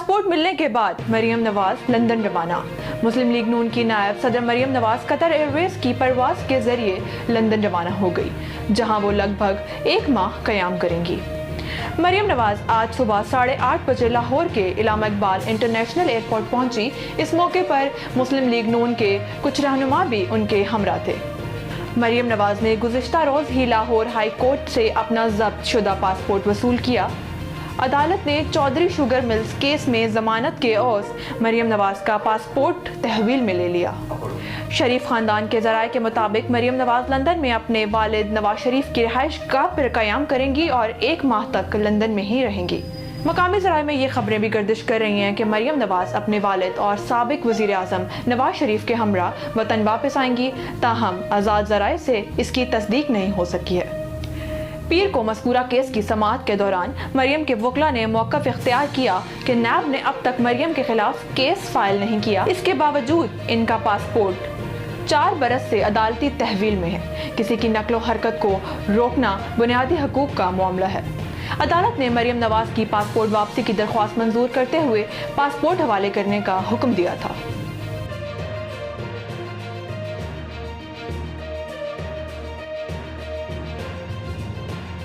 Passport मिलने के बाद मरियम नवाज लंदन रवाना। मुस्लिम लीग नून की नायब सदर मरियम नवाज कतर एयरवेज की परवाज के जरिए लंदन रवाना हो गई, जहां वो लगभग 1 माह कयाम करेंगी। मरियम नवाज आज सुबह 8:30 बजे लाहौर के इलामा इकबाल इंटरनेशनल एयरपोर्ट पहुंची। इस मौके पर मुस्लिम लीग नून के कुछ रहनुमा भी उनके हमरा थे। मरियम नवाज ने गुज़िश्ता रोज ही लाहौर हाई कोर्ट से अपना जब्त शुदा पासपोर्ट वसूल किया। अदालत ने चौधरी शुगर मिल्स केस में जमानत के एवज मरियम नवाज का पासपोर्ट तहवील में ले लिया। शरीफ खानदान के जराये के मुताबिक मरियम नवाज लंदन में अपने वालिद नवाज शरीफ की रिहाइश गाह पर कयाम करेंगी और 1 माह तक लंदन में ही रहेंगी। मकामी जराये में ये खबरें भी गर्दिश कर रही हैं कि मरियम नवाज अपने वालिद और साबिक वज़ीर आज़म नवाज शरीफ के हमरा वतन वापस आएंगी, ताहम आज़ाद जराये से इसकी तस्दीक नहीं हो सकी है। पीर को मज़कूरा केस की समाअत के दौरान मरियम के वकला ने मौक़िफ़ इख्तियार किया कि नैब ने अब तक मरियम के खिलाफ केस फाइल नहीं किया। इसके बावजूद इनका पासपोर्ट 4 बरस से अदालती तहवील में है। किसी की नकलो हरकत को रोकना बुनियादी हकूक़ का मामला है। अदालत ने मरियम नवाज की पासपोर्ट वापसी की दरख्वास्त मंजूर करते हुए पासपोर्ट हवाले करने का हुक्म दिया था।